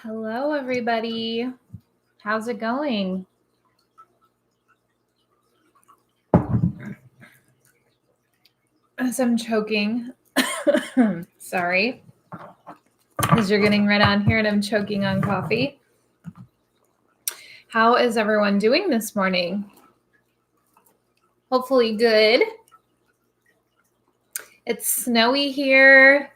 Hello, everybody. How's it going? As I'm choking, sorry, as you're getting right on here and I'm choking on coffee. How is everyone doing this morning? Hopefully good. It's snowy here.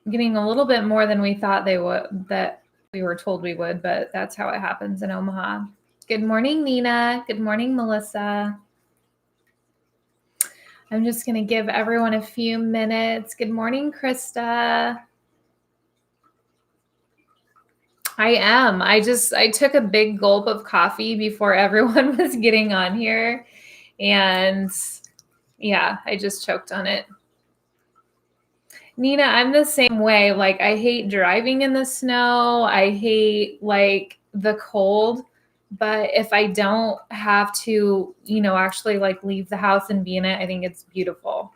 Getting a little bit more than we thought that we were told we would, but that's how it happens in Omaha. Good morning, Nina. Good morning, Melissa. I'm just going to give everyone a few minutes. Good morning, Krista. I am. I took a big gulp of coffee before everyone was getting on here. And yeah, I just choked on it. Nina, I'm the same way. Like, I hate driving in the snow. I hate like the cold. But if I don't have to, actually like leave the house and be in it, I think it's beautiful.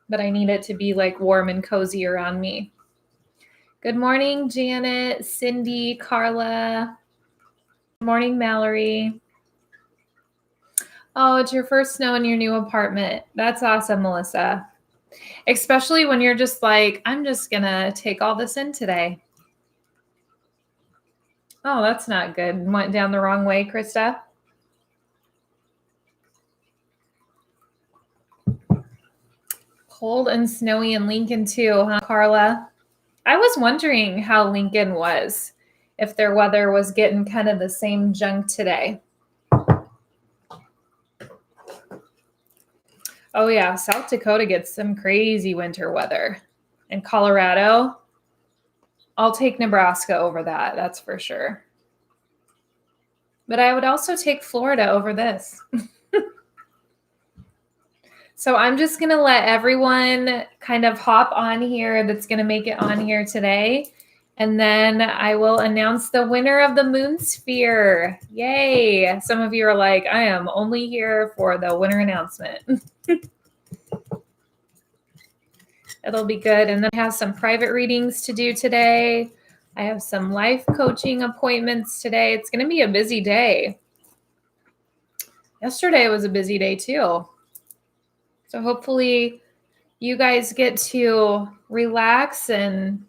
But I need it to be like warm and cozy around me. Good morning, Janet, Cindy, Carla. Good morning, Mallory. Oh, it's your first snow in your new apartment. That's awesome, Melissa. Especially when you're just like, I'm just going to take all this in today. Oh, that's not good. Went down the wrong way, Krista. Cold and snowy in Lincoln too, huh, Carla? I was wondering how Lincoln was, if their weather was getting kind of the same junk today. Oh yeah, South Dakota gets some crazy winter weather. And Colorado, I'll take Nebraska over that, that's for sure. But I would also take Florida over this. So I'm just going to let everyone kind of hop on here that's going to make it on here today. And then I will announce the winner of the Moon Sphere. Yay. Some of you are like, I am only here for the winner announcement. It'll be good. And then I have some private readings to do today. I have some life coaching appointments today. It's going to be a busy day. Yesterday was a busy day too. So hopefully you guys get to relax and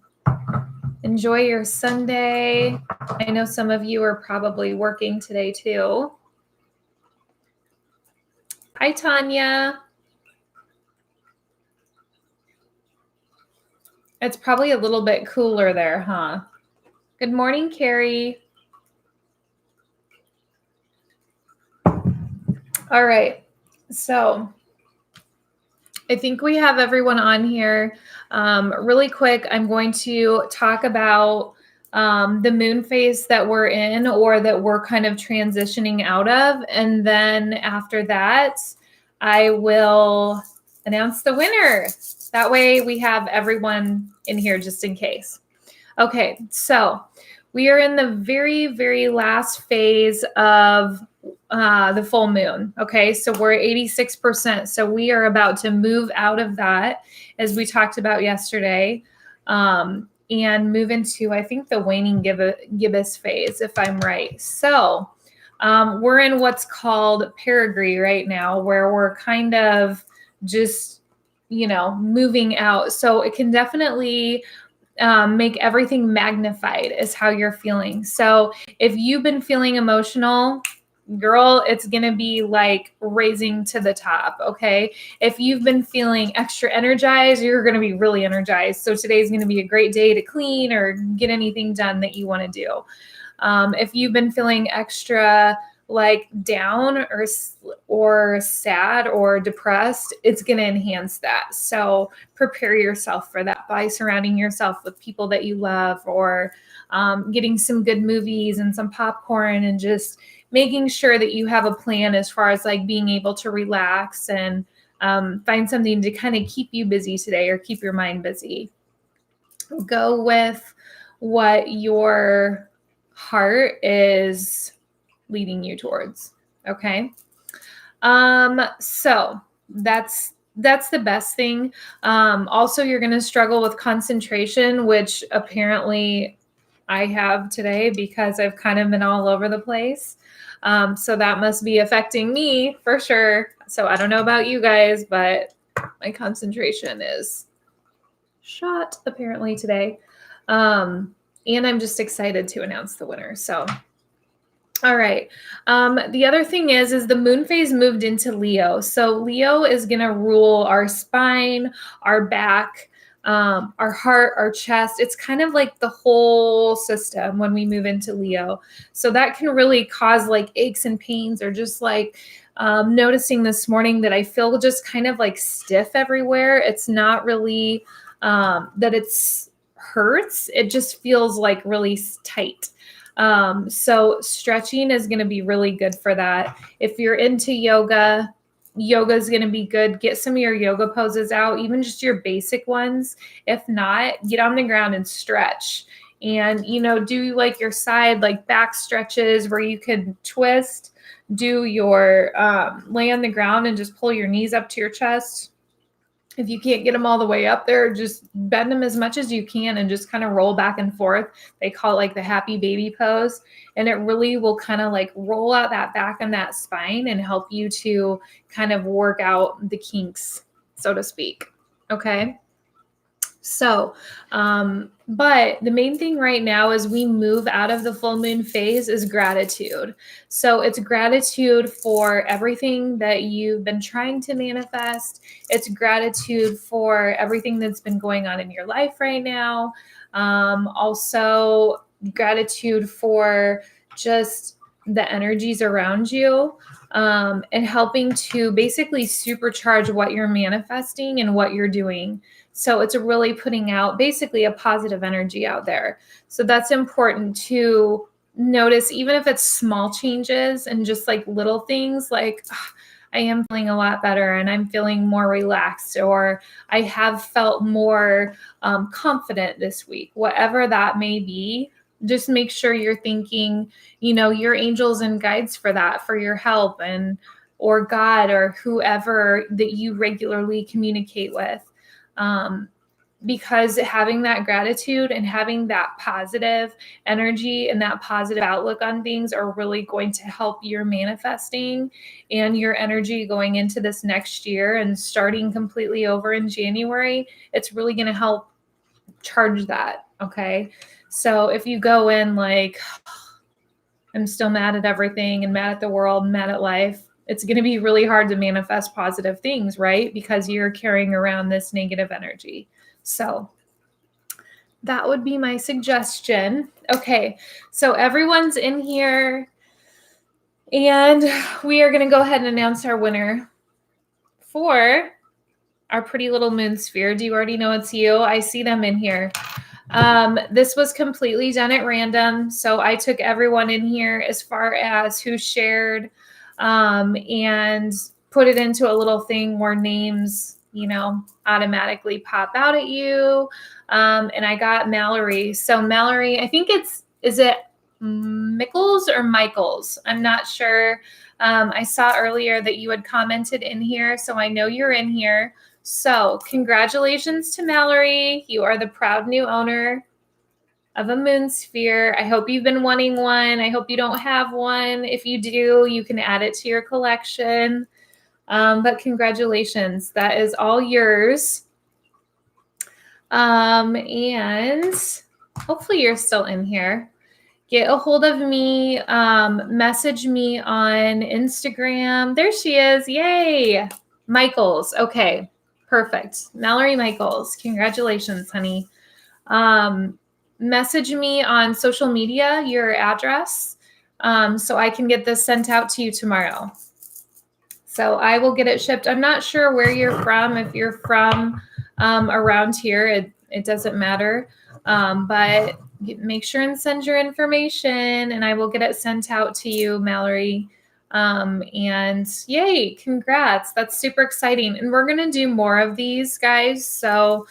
enjoy your Sunday. I know some of you are probably working today too. Hi, Tanya. It's probably a little bit cooler there, huh? Good morning, Carrie. All right. So I think we have everyone on here. Really quick, I'm going to talk about the moon phase that we're in or that we're kind of transitioning out of. And then after that, I will announce the winner. That way we have everyone in here just in case. Okay, so we are in the very, very last phase of the full moon. Okay, so we're at 86%. So we are about to move out of that, as we talked about yesterday, and move into, I think, the waning gibbous phase, if I'm right. So we're in what's called perigee right now, where we're kind of just, moving out. So it can definitely make everything magnified is how you're feeling. So if you've been feeling emotional, girl, it's going to be like raising to the top. Okay. If you've been feeling extra energized, you're going to be really energized. So today's going to be a great day to clean or get anything done that you want to do. If you've been feeling extra like down or sad or depressed, it's going to enhance that. So prepare yourself for that by surrounding yourself with people that you love, or getting some good movies and some popcorn, and just making sure that you have a plan as far as like being able to relax and find something to kind of keep you busy today or keep your mind busy. Go with what your heart is leading you towards. Okay. So that's that's the best thing. Also, you're going to struggle with concentration, which apparently I have today because I've kind of been all over the place. So that must be affecting me for sure. So I don't know about you guys, but my concentration is shot apparently today. And I'm just excited to announce the winner. So, all right. The other thing is the moon phase moved into Leo. So Leo is going to rule our spine, our back, our heart, our chest. It's kind of like the whole system when we move into Leo. So that can really cause like aches and pains, or just like noticing this morning that I feel just kind of like stiff everywhere. It's not really that it's hurts. It just feels like really tight. So stretching is going to be really good for that. If you're into yoga, yoga is going to be good. Get some of your yoga poses out, even just your basic ones. If not, get on the ground and stretch. And, you know, do like your side, like back stretches where you can twist, do your lay on the ground and just pull your knees up to your chest. If you can't get them all the way up there, just bend them as much as you can and just kind of roll back and forth. They call it like the happy baby pose. And it really will kind of like roll out that back and that spine and help you to kind of work out the kinks, so to speak. Okay. So, but the main thing right now as we move out of the full moon phase is gratitude. So it's gratitude for everything that you've been trying to manifest. It's gratitude for everything that's been going on in your life right now. Also gratitude for just the energies around you, and helping to basically supercharge what you're manifesting and what you're doing. So it's really putting out basically a positive energy out there. So that's important to notice, even if it's small changes and just like little things like, I am feeling a lot better and I'm feeling more relaxed, or I have felt more confident this week, whatever that may be. Just make sure you're thinking, you know, your angels and guides for that, for your help, and or God or whoever that you regularly communicate with. Because having that gratitude and having that positive energy and that positive outlook on things are really going to help your manifesting and your energy going into this next year and starting completely over in January. It's really going to help charge that. Okay. So if you go in like, I'm still mad at everything and mad at the world and mad at life, it's going to be really hard to manifest positive things, right? Because you're carrying around this negative energy. So that would be my suggestion. Okay, so everyone's in here, and we are going to go ahead and announce our winner for our pretty little moon sphere. Do you already know it's you? I see them in here. This was completely done at random. So I took everyone in here as far as who shared, and put it into a little thing where names, you know, automatically pop out at you. And I got Mallory. So Mallory, I think is it Mickles or Michaels? I'm not sure. I saw earlier that you had commented in here, so I know you're in here. So congratulations to Mallory. You are the proud new owner of a moon sphere. I hope you've been wanting one. I hope you don't have one. If you do, you can add it to your collection. But congratulations. That is all yours. And hopefully you're still in here. Get a hold of me. Message me on Instagram. There she is. Yay. Michaels. Okay. Perfect. Mallory Michaels. Congratulations, honey. Message me on social media, your address, so I can get this sent out to you tomorrow. So I will get it shipped. I'm not sure where you're from. If you're from around here, it doesn't matter. But make sure and send your information, and I will get it sent out to you, Mallory. And yay, congrats. That's super exciting. And we're going to do more of these, guys. So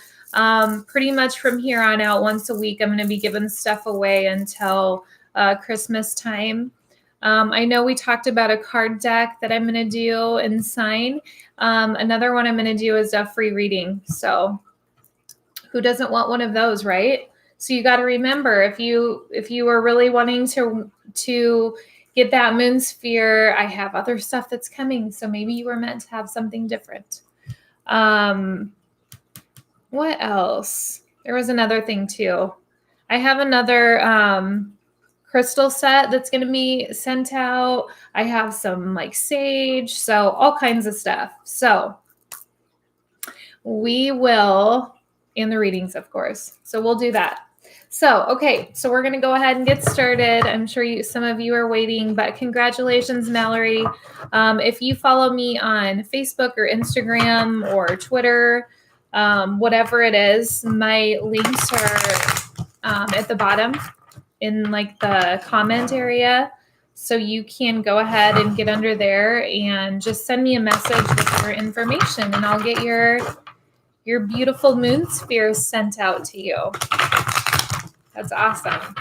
pretty much from here on out, once a week, I'm going to be giving stuff away until Christmas time. I know we talked about a card deck that I'm going to do and sign. Another one I'm going to do is a free reading. So who doesn't want one of those, right? So you got to remember, if you are really wanting to get that moon sphere, I have other stuff that's coming. So maybe you were meant to have something different. What else? There was another thing too. I have another crystal set that's going to be sent out. I have some like sage, so all kinds of stuff. So we will, and the readings, of course. So we'll do that. So, okay, so we're going to go ahead and get started. I'm sure some of you are waiting, but congratulations, Mallory. If you follow me on Facebook or Instagram or Twitter, whatever it is, my links are at the bottom in like the comment area. So you can go ahead and get under there and just send me a message with your information, and I'll get your beautiful moon spheres sent out to you. That's awesome.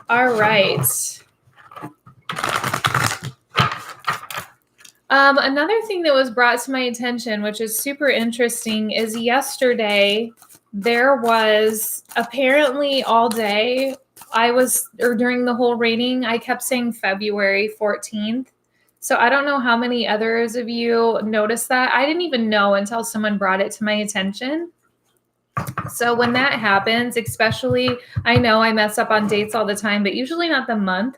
All right. Another thing that was brought to my attention, which is super interesting, is yesterday there was apparently all day during the whole reading, I kept saying February 14th. So I don't know how many others of you noticed that. I didn't even know until someone brought it to my attention. So when that happens, especially, I know I mess up on dates all the time, but usually not the month.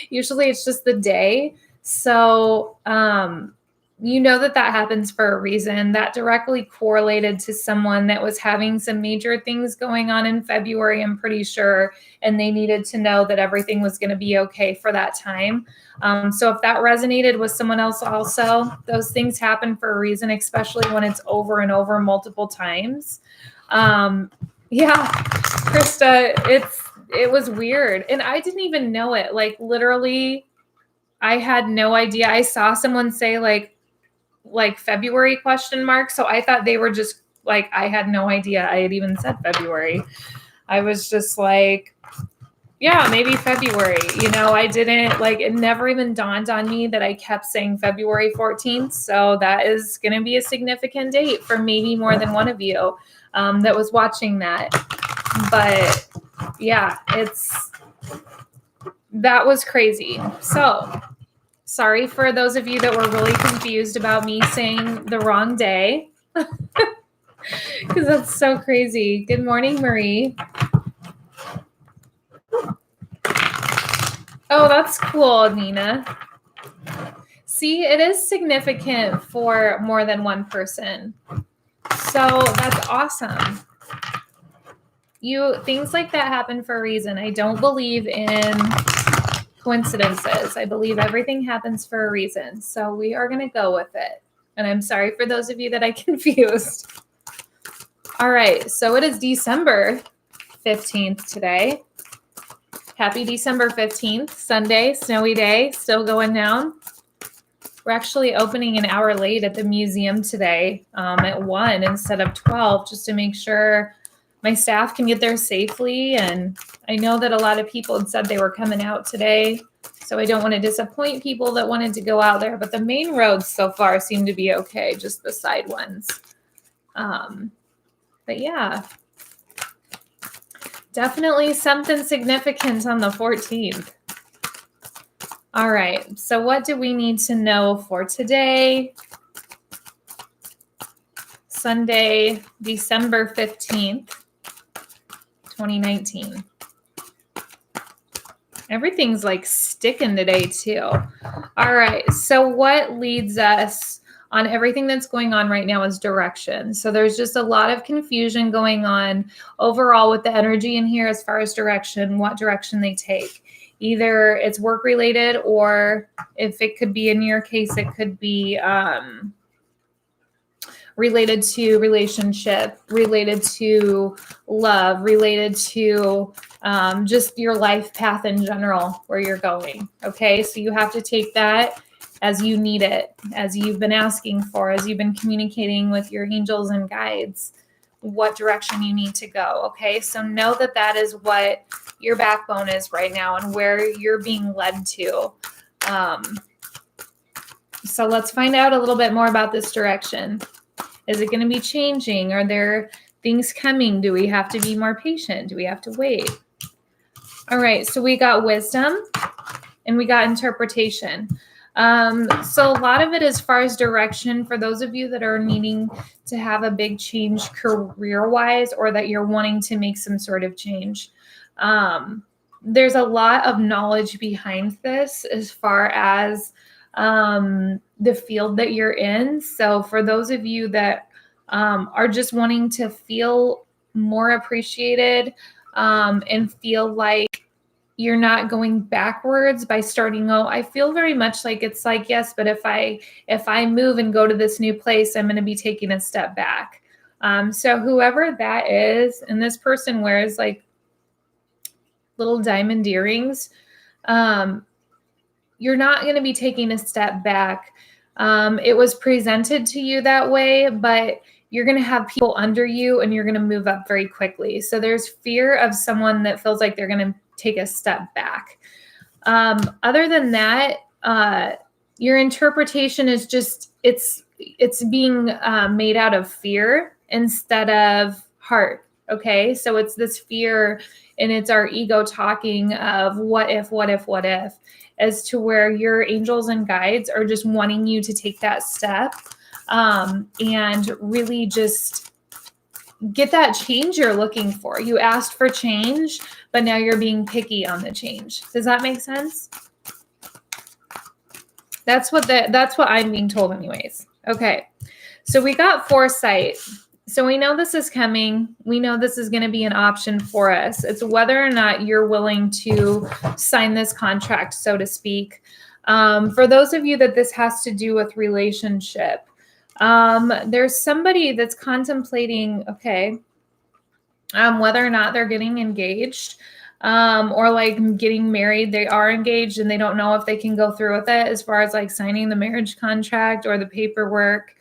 Usually it's just the day. So, you know that happens for a reason. That directly correlated to someone that was having some major things going on in February, I'm pretty sure, and they needed to know that everything was going to be okay for that time. So if that resonated with someone else also, those things happen for a reason, especially when it's over and over multiple times. Yeah, Krista, it was weird. And I didn't even know it. Like literally, I had no idea. I saw someone say like February ? So I thought they were just like, I had no idea I had even said February. I was just like, yeah, maybe February. I didn't it never even dawned on me that I kept saying February 14th. So that is going to be a significant date for maybe more than one of you that was watching that. But yeah, that was crazy. So sorry for those of you that were really confused about me saying the wrong day, because that's so crazy. Good morning, Marie. Oh, that's cool, Nina. See, it is significant for more than one person. So that's awesome. Things like that happen for a reason. I don't believe in coincidences. I believe everything happens for a reason. So we are going to go with it. And I'm sorry for those of you that I confused. All right. So it is December 15th today. Happy December 15th, Sunday, snowy day, still going down. We're actually opening an hour late at the museum today at 1 instead of 12, just to make sure my staff can get there safely. And I know that a lot of people had said they were coming out today, so I don't want to disappoint people that wanted to go out there. But the main roads so far seem to be okay, just the side ones. But yeah, definitely something significant on the 14th. All right, so what do we need to know for today? Sunday, December 15th. 2019. Everything's like sticking today too. All right. So what leads us on everything that's going on right now is direction. So there's just a lot of confusion going on overall with the energy in here as far as direction, what direction they take. Either it's work related, or if it could be in your case, it could be related to relationship, related to love, related to just your life path in general, where you're going. Okay, so you have to take that as you need it, as you've been asking for, as you've been communicating with your angels and guides. what direction you need to go. Okay. So know that that is what your backbone is right now and where you're being led to. So let's find out a little bit more about this direction. Is it going to be changing? Are there things coming? Do we have to be more patient? Do we have to wait? All right. So we got wisdom and we got interpretation. So a lot of it as far as direction for those of you that are needing to have a big change career-wise, or that you're wanting to make some sort of change. There's a lot of knowledge behind this as far as the field that you're in. So for those of you that are just wanting to feel more appreciated and feel like you're not going backwards by starting out. I feel very much like it's like, yes, but if I move and go to this new place, I'm going to be taking a step back. So whoever that is, and this person wears like little diamond earrings, you're not going to be taking a step back. It was presented to you that way, but you're going to have people under you and you're going to move up very quickly. So there's fear of someone that feels like they're going to take a step back. Other than that, your interpretation is just, it's being made out of fear instead of heart. Okay. So it's this fear and it's our ego talking of what if, as to where your angels and guides are just wanting you to take that step and really just get that change you're looking for. You asked for change, but now you're being picky on the change. Does that make sense? That's what I'm being told anyways. Okay. So we got foresight. So we know this is coming. We know this is going to be an option for us. It's whether or not you're willing to sign this contract, so to speak. For those of you that this has to do with relationship, there's somebody that's contemplating, whether or not they're getting engaged, or like getting married. They are engaged and they don't know if they can go through with it as far as like signing the marriage contract or the paperwork.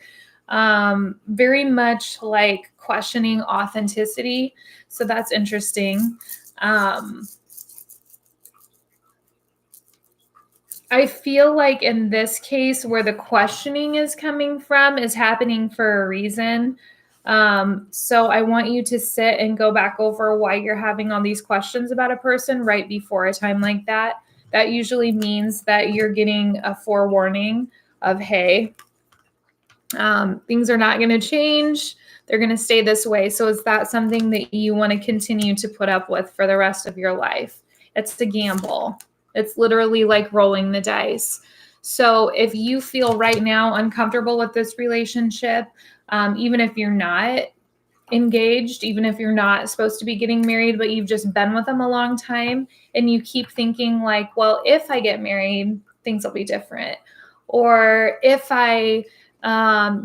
Very much like questioning authenticity. So that's interesting. I feel like in this case where the questioning is coming from is happening for a reason. So I want you to sit and go back over why you're having all these questions about a person right before a time like that. That usually means that you're getting a forewarning of, hey, things are not going to change. They're going to stay this way. So is that something that you want to continue to put up with for the rest of your life? It's a gamble. It's literally like rolling the dice. So if you feel right now uncomfortable with this relationship, even if you're not engaged, even if you're not supposed to be getting married, but you've just been with them a long time and you keep thinking like, well, if I get married, things will be different. Or if I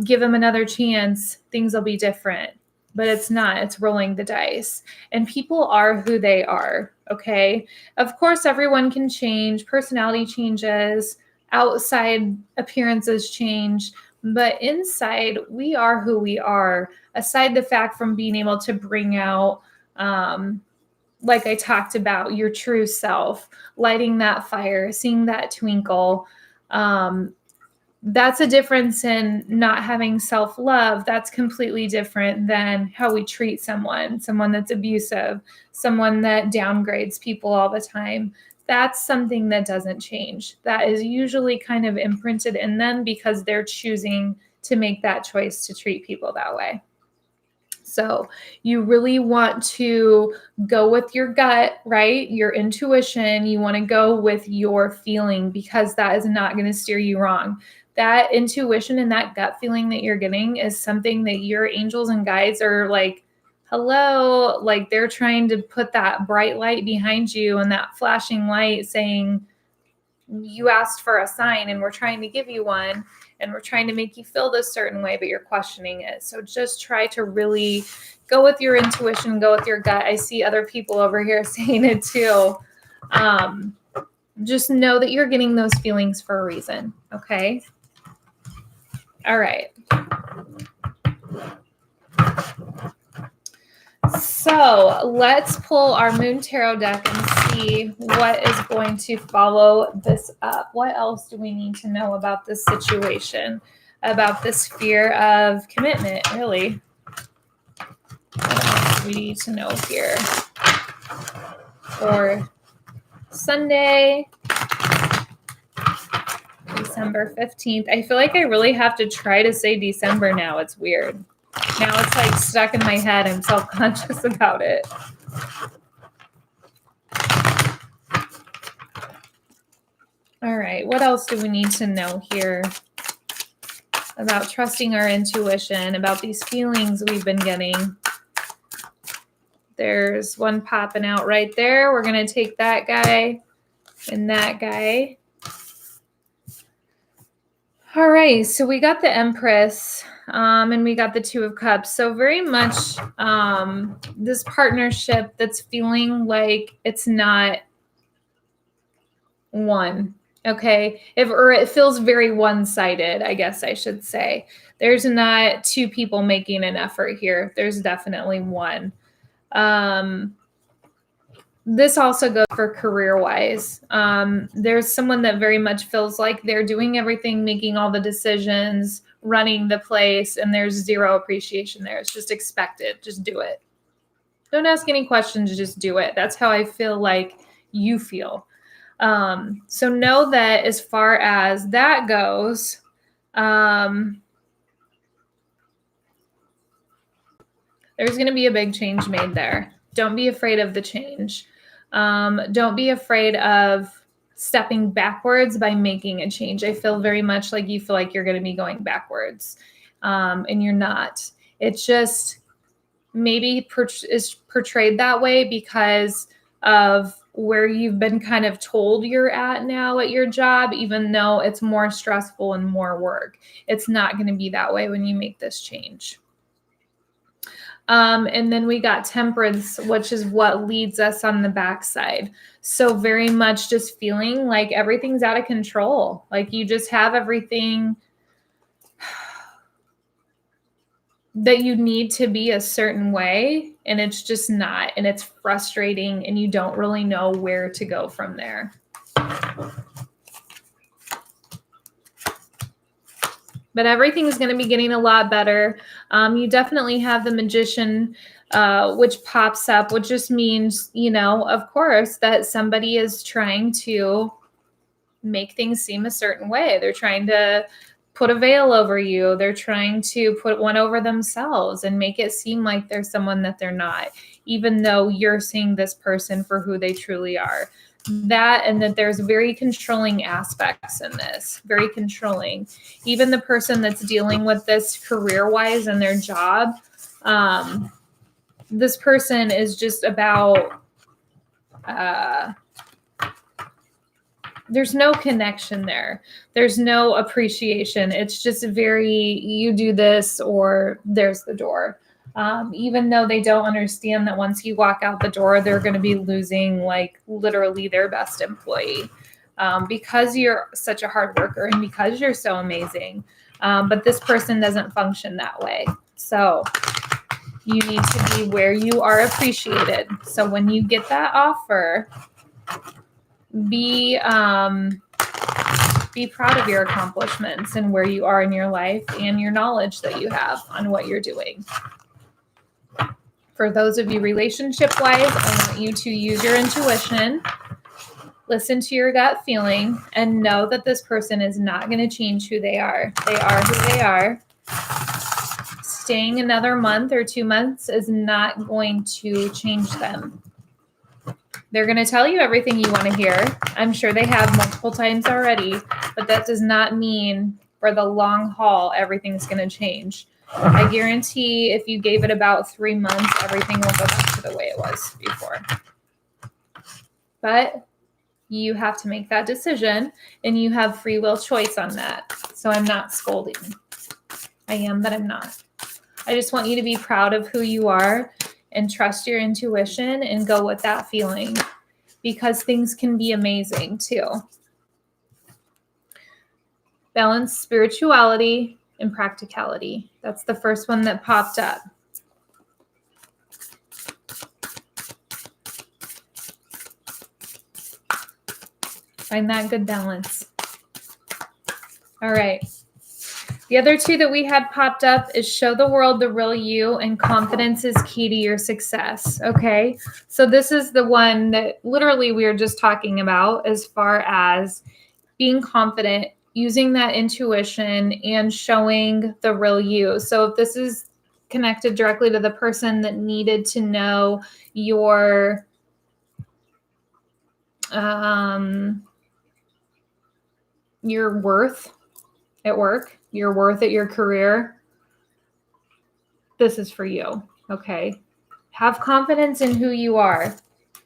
give them another chance, things will be different. But it's not. It's rolling the dice. And people are who they are, okay? Of course, everyone can change. Personality changes. Outside appearances change. But inside, we are who we are. Aside the fact from being able to bring out, like I talked about, your true self, lighting that fire, seeing that twinkle, that's a difference in not having self-love. That's completely different than how we treat someone that's abusive, someone that downgrades people all the time. That's something that doesn't change. That is usually kind of imprinted in them because they're choosing to make that choice to treat people that way. So you really want to go with your gut, right? Your intuition. You want to go with your feeling because that is not going to steer you wrong. That intuition and that gut feeling that you're getting is something that your angels and guides are like, hello, like they're trying to put that bright light behind you and that flashing light saying, you asked for a sign and we're trying to give you one and we're trying to make you feel this certain way, but you're questioning it. So just try to really go with your intuition, go with your gut. I see other people over here saying it too. Just know that you're getting those feelings for a reason. Okay. All right. So let's pull our Moon Tarot deck and see what is going to follow this up. What else do we need to know about this situation, about this fear of commitment, really? What else do we need to know here? For Sunday, December 15th. I feel like I really have to try to say December now. It's weird. Now it's like stuck in my head. I'm self-conscious about it. All right, what else do we need to know here about trusting our intuition, about these feelings we've been getting? There's one popping out right there. We're going to take that guy and that guy. All right, so we got the Empress and we got the Two of Cups. So very much this partnership that's feeling like it's not one. Okay, or it feels very one-sided, I guess I should say. There's not two people making an effort here. There's definitely one. This also goes for career-wise. There's someone that very much feels like they're doing everything, making all the decisions, running the place, and there's zero appreciation there. It's just expected. Just do it. Don't ask any questions. Just do it. That's how I feel like you feel. So know that as far as that goes, there's going to be a big change made there. Don't be afraid of the change. Don't be afraid of stepping backwards by making a change. I feel very much like you feel like you're going to be going backwards, and you're not. It's just maybe is portrayed that way because of where you've been kind of told you're at now at your job, even though it's more stressful and more work. It's not going to be that way when you make this change. And then we got Temperance, which is what leads us on the backside. So very much just feeling like everything's out of control. Like you just have everything that you need to be a certain way, and it's just not, and it's frustrating, and you don't really know where to go from there. But everything is going to be getting a lot better. You definitely have the Magician, which pops up, which just means, you know, of course, that somebody is trying to make things seem a certain way. They're trying to put a veil over you. They're trying to put one over themselves and make it seem like they're someone that they're not, even though you're seeing this person for who they truly are. That, and that there's very controlling aspects in this, very controlling. Even the person that's dealing with this career-wise in their job, this person is just about, there's no connection there. There's no appreciation. It's just very, you do this or there's the door. Even though they don't understand that once you walk out the door, they're going to be losing like literally their best employee because you're such a hard worker and because you're so amazing. But this person doesn't function that way. So you need to be where you are appreciated. So when you get that offer, be proud of your accomplishments and where you are in your life and your knowledge that you have on what you're doing. For those of you relationship-wise, I want you to use your intuition, listen to your gut feeling, and know that this person is not going to change who they are. They are who they are. Staying another month or 2 months is not going to change them. They're going to tell you everything you want to hear. I'm sure they have multiple times already, but that does not mean for the long haul everything's going to change. I guarantee if you gave it about 3 months, everything will go back to the way it was before. But you have to make that decision, and you have free will choice on that. So I'm not scolding. I am, but I'm not. I just want you to be proud of who you are and trust your intuition and go with that feeling, because things can be amazing too. Balance spirituality and practicality. That's the first one that popped up. Find that good balance. All right. The other two that we had popped up is show the world the real you and confidence is key to your success. Okay. So this is the one that literally we were just talking about as far as being confident, using that intuition and showing the real you. So if this is connected directly to the person that needed to know your worth at work, your worth at your career, this is for you. Okay. Have confidence in who you are.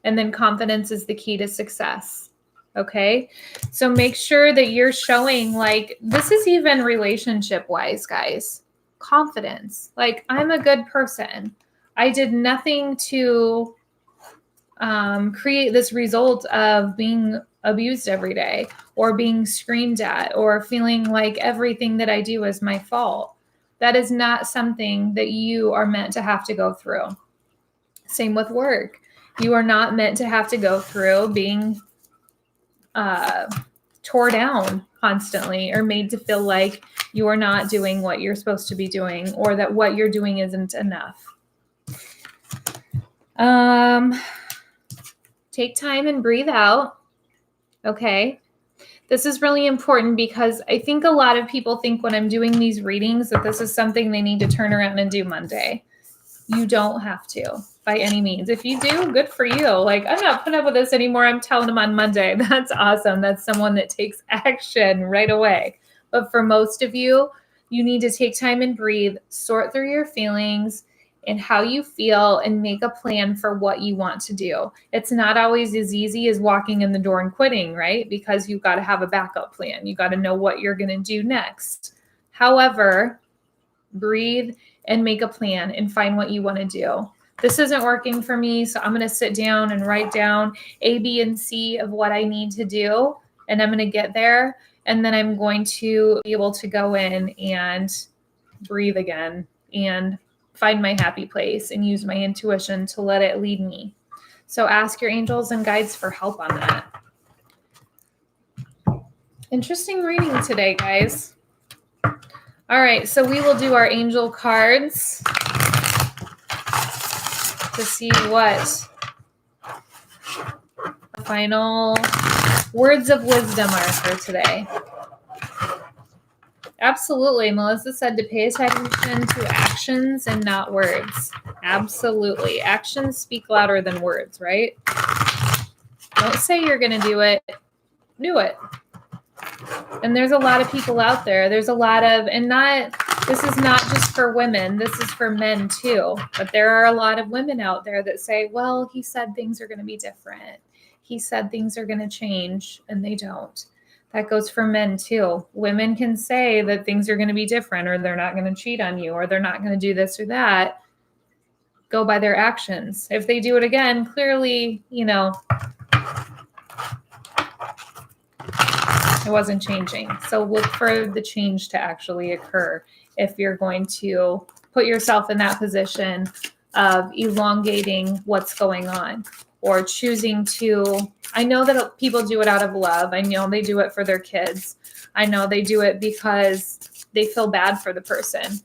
And then confidence is the key to success. Okay. So make sure that you're showing, like, this is even relationship wise, guys, confidence. Like, I'm a good person. I did nothing to create this result of being abused every day or being screamed at or feeling like everything that I do is my fault. That is not something that you are meant to have to go through. Same with work. You are not meant to have to go through being tore down constantly or made to feel like you are not doing what you're supposed to be doing or that what you're doing isn't enough. Take time and breathe out. Okay. This is really important because I think a lot of people think when I'm doing these readings that this is something they need to turn around and do Monday. You don't have to by any means. If you do, good for you. Like, I'm not putting up with this anymore. I'm telling them on Monday. That's awesome. That's someone that takes action right away. But for most of you, you need to take time and breathe, sort through your feelings and how you feel and make a plan for what you want to do. It's not always as easy as walking in the door and quitting, right? Because you've got to have a backup plan. You got to know what you're going to do next. However, breathe and make a plan and find what you want to do. This isn't working for me, so I'm going to sit down and write down A, B, and C of what I need to do, and I'm going to get there, and then I'm going to be able to go in and breathe again and find my happy place and use my intuition to let it lead me. So ask your angels and guides for help on that. Interesting reading today, guys. All right, so we will do our angel cards to see what the final words of wisdom are for today. Absolutely. Melissa said to pay attention to actions and not words. Absolutely. Actions speak louder than words, right? Don't say you're going to do it. Do it. And there's a lot of people out there. There's a lot of, this is not just for women. This is for men too. But there are a lot of women out there that say, well, he said things are going to be different. He said things are going to change, and they don't. That goes for men too. Women can say that things are going to be different, or they're not going to cheat on you, or they're not going to do this or that. Go by their actions. If they do it again, clearly, it wasn't changing. So look for the change to actually occur if you're going to put yourself in that position of elongating what's going on or choosing to. I know that people do it out of love. I know they do it for their kids. I know they do it because they feel bad for the person.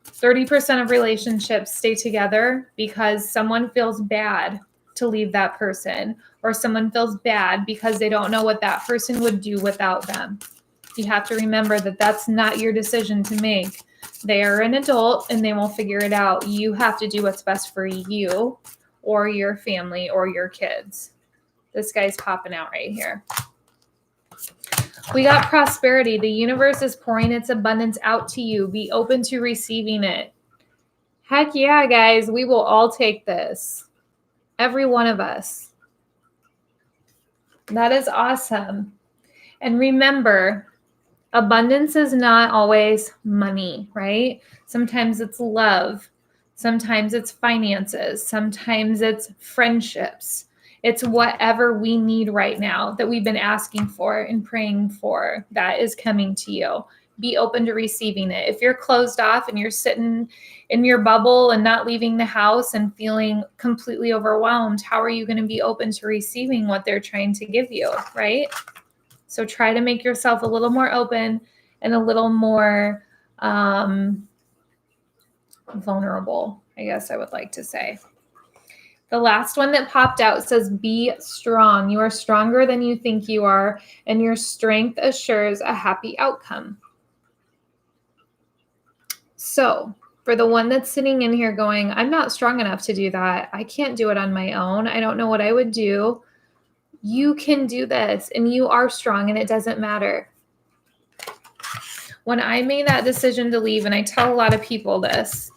30% of relationships stay together because someone feels bad to leave that person, or someone feels bad because they don't know what that person would do without them. You have to remember that that's not your decision to make. They are an adult and they will figure it out. You have to do what's best for you or your family or your kids. This guy's popping out right here. We got prosperity. The universe is pouring its abundance out to you. Be open to receiving it. Heck yeah, guys. We will all take this. Every one of us. That is awesome. And remember, abundance is not always money, right? Sometimes it's love. Sometimes it's finances. Sometimes it's friendships. It's whatever we need right now that we've been asking for and praying for that is coming to you. be open to receiving it. If you're closed off and you're sitting in your bubble and not leaving the house and feeling completely overwhelmed, how are you going to be open to receiving what they're trying to give you, right? So try to make yourself a little more open and a little more vulnerable, I guess I would like to say. The last one that popped out says, be strong. You are stronger than you think you are, and your strength assures a happy outcome. So for the one that's sitting in here going, I'm not strong enough to do that. I can't do it on my own. I don't know what I would do. You can do this, and you are strong, and it doesn't matter. When I made that decision to leave, and I tell a lot of people this,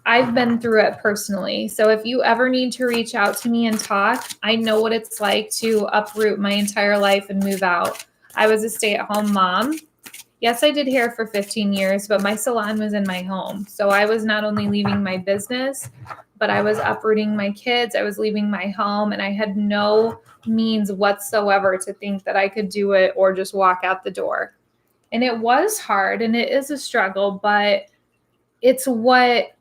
I've been through it personally. So if you ever need to reach out to me and talk, I know what it's like to uproot my entire life and move out. I was a stay-at-home mom. Yes, I did hair for 15 years, but my salon was in my home. So I was not only leaving my business, but I was uprooting my kids. I was leaving my home, and I had no means whatsoever to think that I could do it or just walk out the door. And it was hard, and it is a struggle, but it's what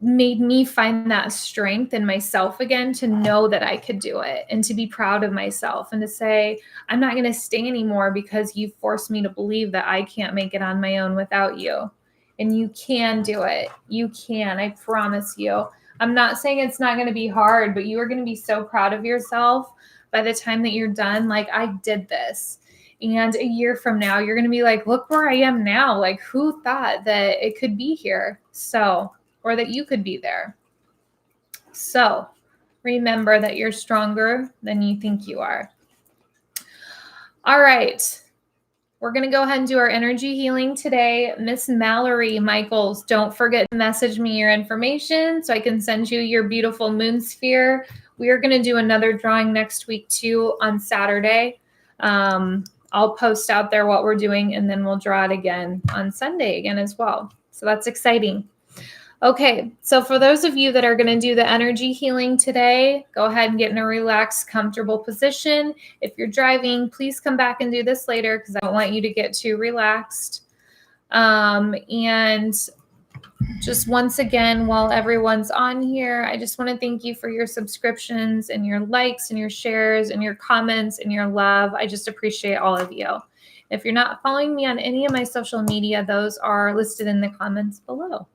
made me find that strength in myself again to know that I could do it and to be proud of myself and to say, I'm not going to stay anymore because you forced me to believe that I can't make it on my own without you. And you can do it. You can. I promise you. I'm not saying it's not going to be hard, but you are going to be so proud of yourself by the time that you're done. Like, I did this. And a year from now, you're going to be like, look where I am now. Like, who thought that it could be here? So, or that you could be there. So remember that you're stronger than you think you are. All right. We're going to go ahead and do our energy healing today. Miss Mallory Michaels, don't forget to message me your information so I can send you your beautiful moon sphere. We are going to do another drawing next week too on Saturday. I'll post out there what we're doing, and then we'll draw it again on Sunday again as well. So that's exciting. Okay, so for those of you that are going to do the energy healing today, go ahead and get in a relaxed, comfortable position. If you're driving, please come back and do this later because I don't want you to get too relaxed. And just once again, while everyone's on here, I just want to thank you for your subscriptions and your likes and your shares and your comments and your love. I just appreciate all of you. If you're not following me on any of my social media, those are listed in the comments below.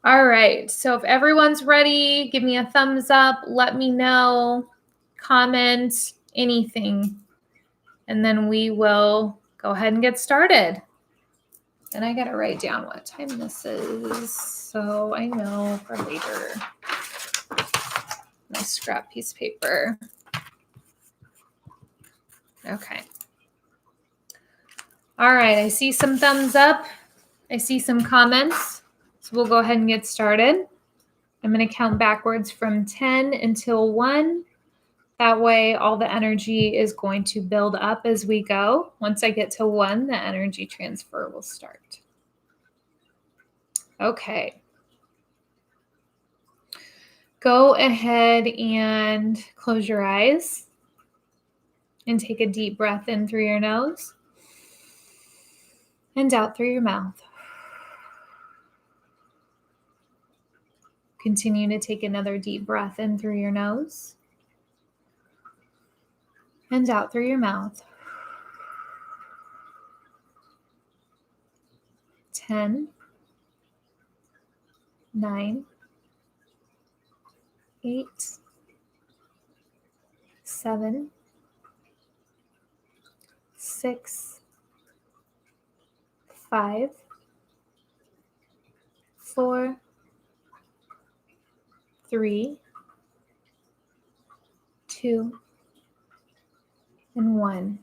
All right, so if everyone's ready, give me a thumbs up, let me know, comment, anything, and then we will go ahead and get started. And I got to write down what time this is so I know for later. My scrap piece of paper. Okay. All right, I see some thumbs up. I see some comments. So we'll go ahead and get started. I'm going to count backwards from 10 until 1. That way, all the energy is going to build up as we go. Once I get to 1, the energy transfer will start. Okay. Go ahead and close your eyes and take a deep breath in through your nose and out through your mouth. Continue to take another deep breath in through your nose and out through your mouth. 10, 9, 8, 7, 6, 5, 4, 3, 2, and 1.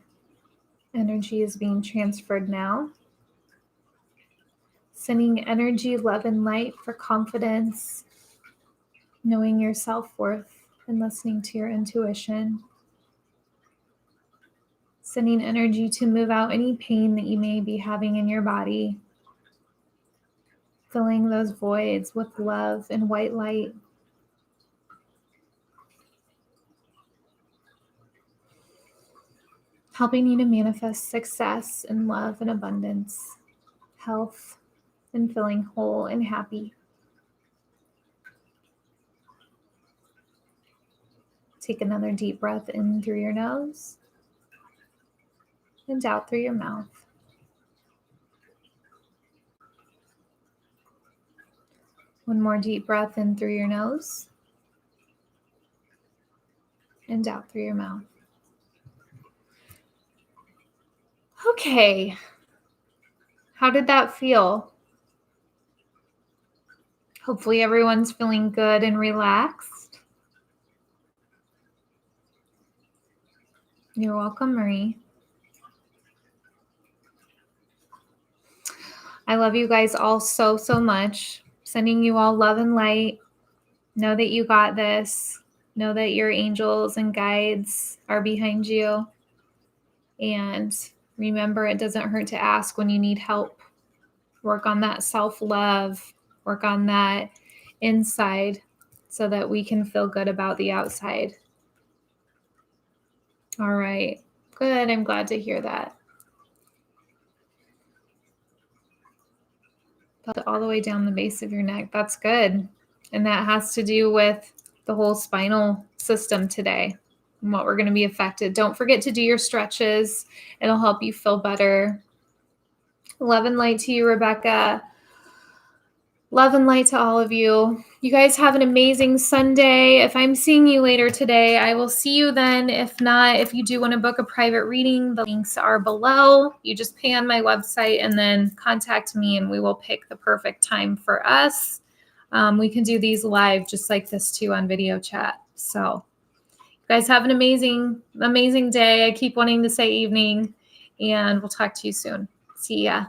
Energy is being transferred now. Sending energy, love, and light for confidence, knowing your self-worth, and listening to your intuition. Sending energy to move out any pain that you may be having in your body. Filling those voids with love and white light. helping you to manifest success and love and abundance, health, and feeling whole and happy. Take another deep breath in through your nose and out through your mouth. One more deep breath in through your nose and out through your mouth. Okay. How did that feel? Hopefully everyone's feeling good and relaxed. You're welcome, Marie. I love you guys all so, so much. Sending you all love and light. Know that you got this. Know that your angels and guides are behind you. And remember, it doesn't hurt to ask when you need help. Work on that self-love. Work on that inside so that we can feel good about the outside. All right. Good. I'm glad to hear that. Felt it all the way down the base of your neck. That's good. And that has to do with the whole spinal system today and what we're going to be affected. Don't forget to do your stretches. It'll help you feel better. Love and light to you, Rebecca. Love and light to all of you. You guys have an amazing Sunday. If I'm seeing you later today, I will see you then. If not, if you do want to book a private reading, the links are below. You just pay on my website and then contact me and we will pick the perfect time for us. We can do these live just like this too on video chat. So you guys have an amazing, amazing day. I keep wanting to say evening and we'll talk to you soon. See ya.